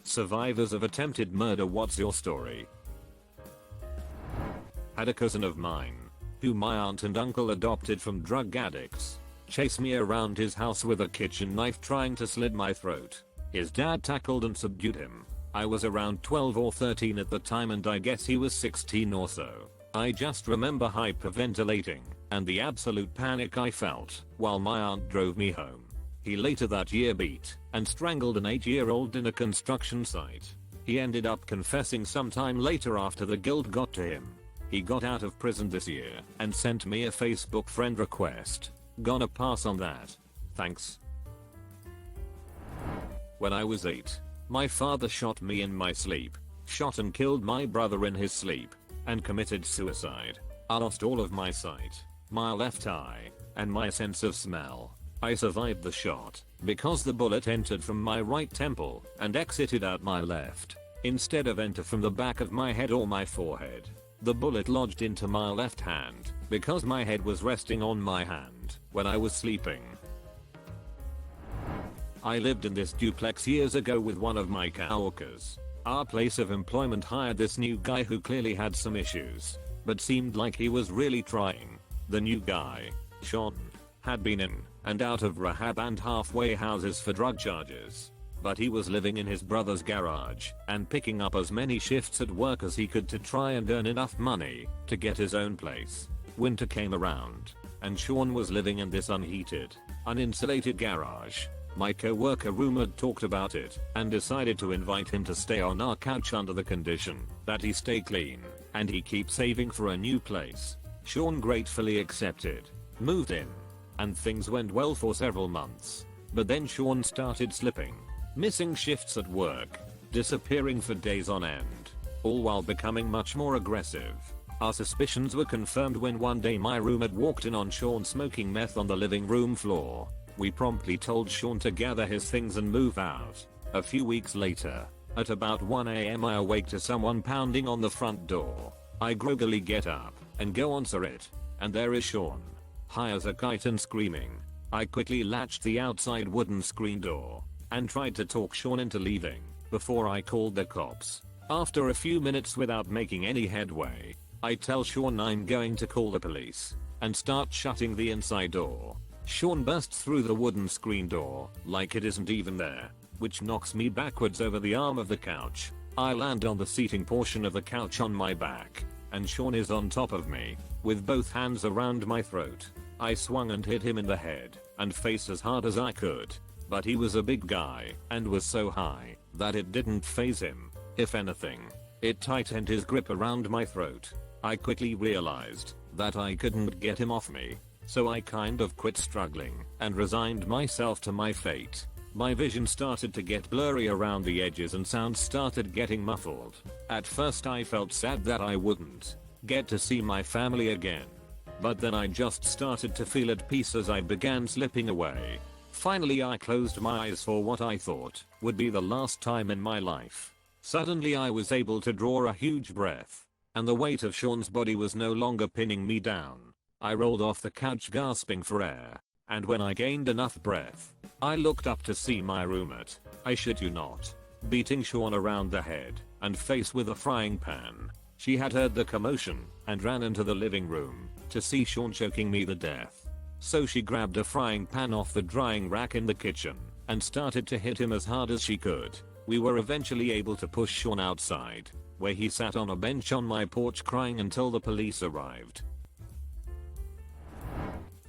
Survivors of attempted murder, what's your story? Had a cousin of mine, who my aunt and uncle adopted from drug addicts, chase me around his house with a kitchen knife trying to slit my throat. His dad tackled and subdued him. I was around 12 or 13 at the time and I guess he was 16 or so. I just remember hyperventilating and the absolute panic I felt while my aunt drove me home. He later that year beat and strangled an 8-year-old in a construction site. He ended up confessing sometime later after the guilt got to him. He got out of prison this year and sent me a Facebook friend request. Gonna pass on that. Thanks. When I was 8, my father shot me in my sleep, shot and killed my brother in his sleep, and committed suicide. I lost all of my sight, my left eye, and my sense of smell. I survived the shot because the bullet entered from my right temple and exited out my left, instead of enter from the back of my head or my forehead. The bullet lodged into my left hand because my head was resting on my hand when I was sleeping. I lived in this duplex years ago with one of my coworkers. Our place of employment hired this new guy who clearly had some issues, but seemed like he was really trying. The new guy, Sean, had been in and out of rehab and halfway houses for drug charges. But he was living in his brother's garage and picking up as many shifts at work as he could to try and earn enough money to get his own place. Winter came around, and Sean was living in this unheated, uninsulated garage. My co-worker rumored talked about it and decided to invite him to stay on our couch under the condition that he stay clean and he keep saving for a new place. Sean gratefully accepted, moved in, and things went well for several months. But then Sean started slipping, missing shifts at work, disappearing for days on end, all while becoming much more aggressive. Our suspicions were confirmed when one day my roommate walked in on Sean smoking meth on the living room floor. We promptly told Sean to gather his things and move out. A few weeks later, at about 1 AM I awake to someone pounding on the front door. I groggily get up and go answer it, and there is Sean, high as a kite and screaming. I quickly latched the outside wooden screen door and tried to talk Sean into leaving before I called the cops. After a few minutes without making any headway, I tell Sean I'm going to call the police and start shutting the inside door. Sean bursts through the wooden screen door like it isn't even there, which knocks me backwards over the arm of the couch. I land on the seating portion of the couch on my back, and Sean is on top of me, with both hands around my throat. I swung and hit him in the head and face as hard as I could, but he was a big guy and was so high that it didn't faze him. If anything, it tightened his grip around my throat. I quickly realized that I couldn't get him off me, so I kind of quit struggling and resigned myself to my fate. My vision started to get blurry around the edges and sounds started getting muffled. At first I felt sad that I wouldn't get to see my family again. But then I just started to feel at peace as I began slipping away. Finally I closed my eyes for what I thought would be the last time in my life. Suddenly I was able to draw a huge breath, and the weight of Sean's body was no longer pinning me down. I rolled off the couch gasping for air, and when I gained enough breath, I looked up to see my roommate, I shit you not, beating Sean around the head and face with a frying pan. She had heard the commotion and ran into the living room to see Sean choking me to death. So she grabbed a frying pan off the drying rack in the kitchen and started to hit him as hard as she could. We were eventually able to push Sean outside, where he sat on a bench on my porch crying until the police arrived.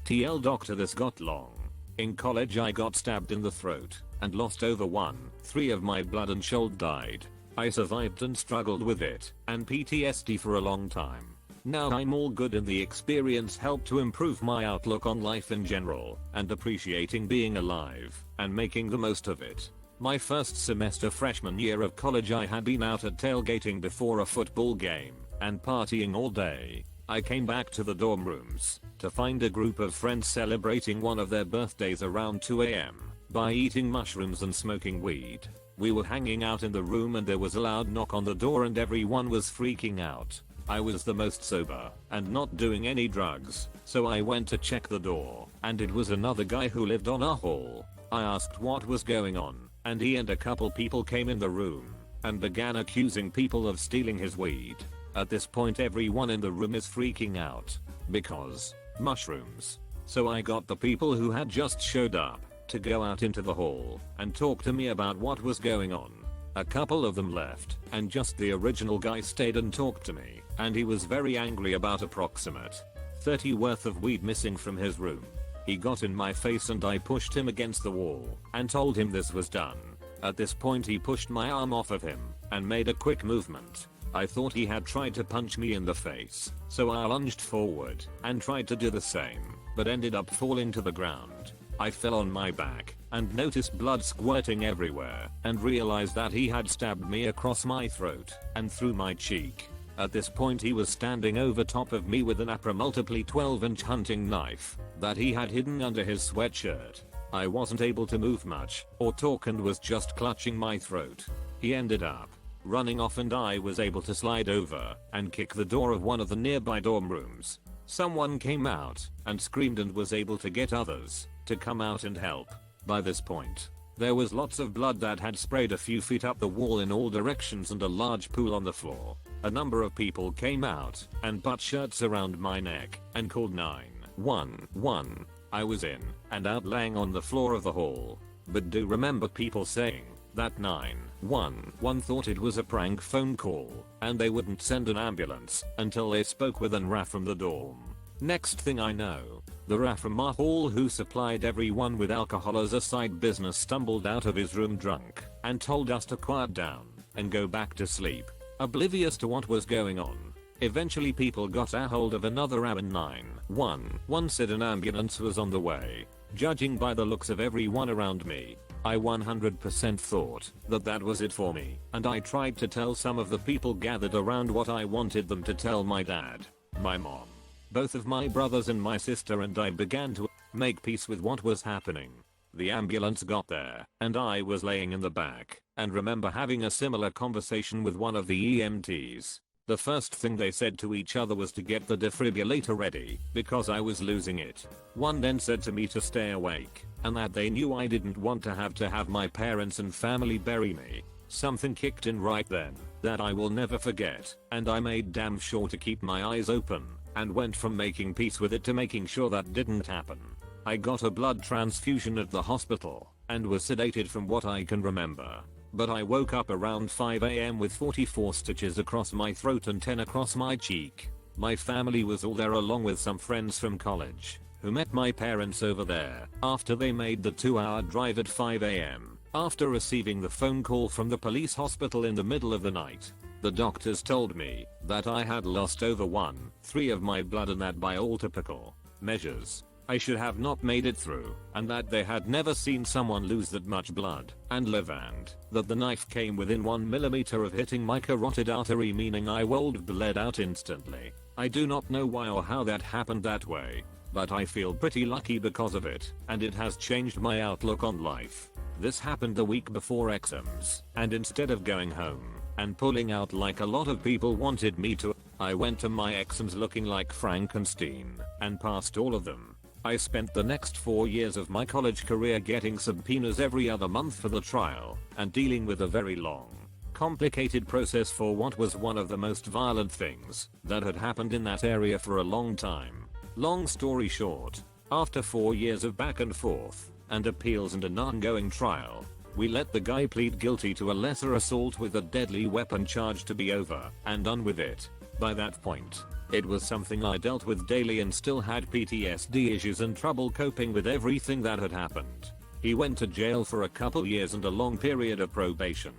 TL doctor, this got long. In college I got stabbed in the throat and lost over 1/3 of my blood and shoulder died. I survived and struggled with it and PTSD for a long time. Now I'm all good and the experience helped to improve my outlook on life in general and appreciating being alive and making the most of it. My first semester freshman year of college I had been out at tailgating before a football game and partying all day. I came back to the dorm rooms to find a group of friends celebrating one of their birthdays around 2 AM by eating mushrooms and smoking weed. We were hanging out in the room and there was a loud knock on the door and everyone was freaking out. I was the most sober and not doing any drugs, so I went to check the door and it was another guy who lived on our hall. I asked what was going on and he and a couple people came in the room and began accusing people of stealing his weed. At this point everyone in the room is freaking out because mushrooms. So I got the people who had just showed up to go out into the hall and talk to me about what was going on. A couple of them left and just the original guy stayed and talked to me, and he was very angry about approximate 30 worth of weed missing from his room. He got in my face and I pushed him against the wall and told him this was done. At this point he pushed my arm off of him and made a quick movement. I thought he had tried to punch me in the face, so I lunged forward and tried to do the same, but ended up falling to the ground. I fell on my back and noticed blood squirting everywhere and realized that he had stabbed me across my throat and through my cheek. At this point he was standing over top of me with an approximately 12-inch hunting knife that he had hidden under his sweatshirt. I wasn't able to move much or talk and was just clutching my throat. He ended up running off and I was able to slide over and kick the door of one of the nearby dorm rooms. Someone came out and screamed and was able to get others to come out and help. By this point, there was lots of blood that had sprayed a few feet up the wall in all directions and a large pool on the floor. A number of people came out and put shirts around my neck and called 911. I was in and out laying on the floor of the hall, but do remember people saying that 911 thought it was a prank phone call and they wouldn't send an ambulance until they spoke with an RA from the dorm. Next thing I know, the RA from our hall who supplied everyone with alcohol as a side business stumbled out of his room drunk and told us to quiet down and go back to sleep, oblivious to what was going on. Eventually people got a hold of another RA and 911 said an ambulance was on the way. Judging by the looks of everyone around me, I 100% thought that that was it for me, and I tried to tell some of the people gathered around what I wanted them to tell my dad, my mom, both of my brothers and my sister, and I began to make peace with what was happening. The ambulance got there, and I was laying in the back, and remember having a similar conversation with one of the EMTs. The first thing they said to each other was to get the defibrillator ready, because I was losing it. One then said to me to stay awake, and that they knew I didn't want to have my parents and family bury me. Something kicked in right then that I will never forget, and I made damn sure to keep my eyes open, and went from making peace with it to making sure that didn't happen. I got a blood transfusion at the hospital, and was sedated from what I can remember. But I woke up around 5 AM with 44 stitches across my throat and 10 across my cheek. My family was all there along with some friends from college, who met my parents over there after they made the 2-hour drive at 5 AM. After receiving the phone call from the police hospital in the middle of the night, the doctors told me that I had lost over 1/3 of my blood and that by all typical measures, I should have not made it through, and that they had never seen someone lose that much blood and live, and that the knife came within 1 millimeter of hitting my carotid artery, meaning I would bled out instantly. I do not know why or how that happened that way, but I feel pretty lucky because of it, and it has changed my outlook on life. This happened the week before exams, and instead of going home and pulling out like a lot of people wanted me to, I went to my exams looking like Frankenstein and passed all of them. I spent the next 4 years of my college career getting subpoenas every other month for the trial and dealing with a very long, complicated process for what was one of the most violent things that had happened in that area for a long time. Long story short, after 4 years of back and forth and appeals and an ongoing trial, we let the guy plead guilty to a lesser assault with a deadly weapon charge to be over and done with it. By that point, it was something I dealt with daily and still had PTSD issues and trouble coping with everything that had happened. He went to jail for a couple years and a long period of probation.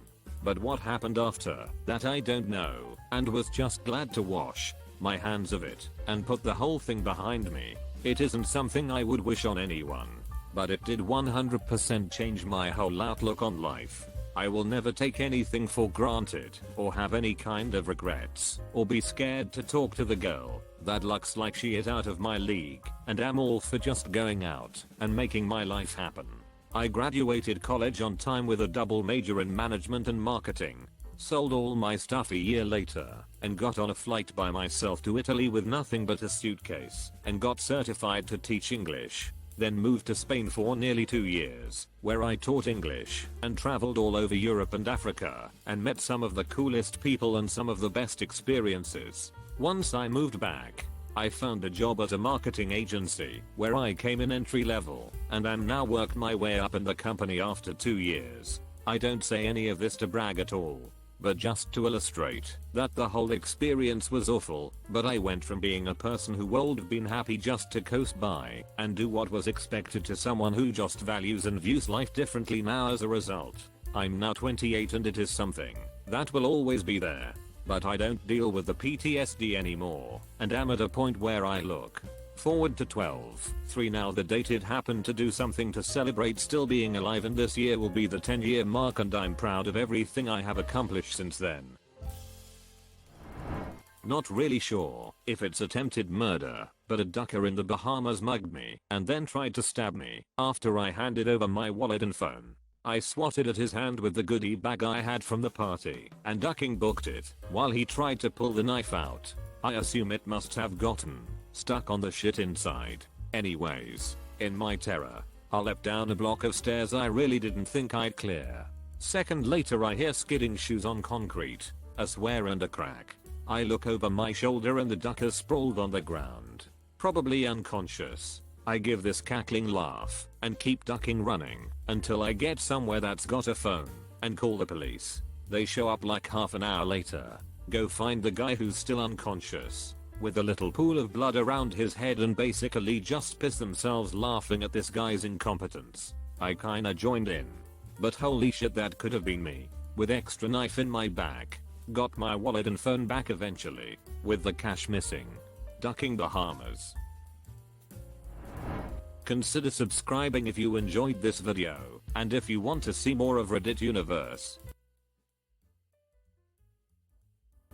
But what happened after that I don't know, and was just glad to wash my hands of it and put the whole thing behind me. It isn't something I would wish on anyone, but it did 100% change my whole outlook on life. I will never take anything for granted or have any kind of regrets or be scared to talk to the girl that looks like she is out of my league, and am all for just going out and making my life happen. I graduated college on time with a double major in management and marketing, sold all my stuff a year later, and got on a flight by myself to Italy with nothing but a suitcase, and got certified to teach English. then moved to Spain for nearly 2 years, where I taught English and traveled all over Europe and Africa and met some of the coolest people and some of the best experiences. Once I moved back, I found a job at a marketing agency where I came in entry level and I'm now worked my way up in the company after 2 years. I don't say any of this to brag at all, but just to illustrate that the whole experience was awful, but I went from being a person who would have been happy just to coast by and do what was expected to someone who just values and views life differently now. As a result, I'm now 28 and it is something that will always be there. But I don't deal with the PTSD anymore and am at a point where I look forward to 12/3 now. The date it happened to do something to celebrate still being alive, and this year will be the 10-year mark and I'm proud of everything I have accomplished since then. Not really sure if it's attempted murder, but a ducker in the Bahamas mugged me and then tried to stab me after I handed over my wallet and phone. I swatted at his hand with the goodie bag I had from the party and ducking booked it while he tried to pull the knife out. I assume it must have gotten stuck on the shit inside. Anyways, in my terror, I leapt down a block of stairs I really didn't think I'd clear. Second later I hear skidding shoes on concrete, a swear and a crack. I look over my shoulder and the ducker sprawled on the ground, probably unconscious. I give this cackling laugh and keep ducking running until I get somewhere that's got a phone and call the police. They show up like half an hour later, go find the guy who's still unconscious with a little pool of blood around his head and basically just piss themselves laughing at this guy's incompetence. I kinda joined in, but holy shit, that could have been me with extra knife in my back. Got my wallet and phone back eventually, with the cash missing. Ducking Bahamas. Consider subscribing if you enjoyed this video, and if you want to see more of Reddit Universe,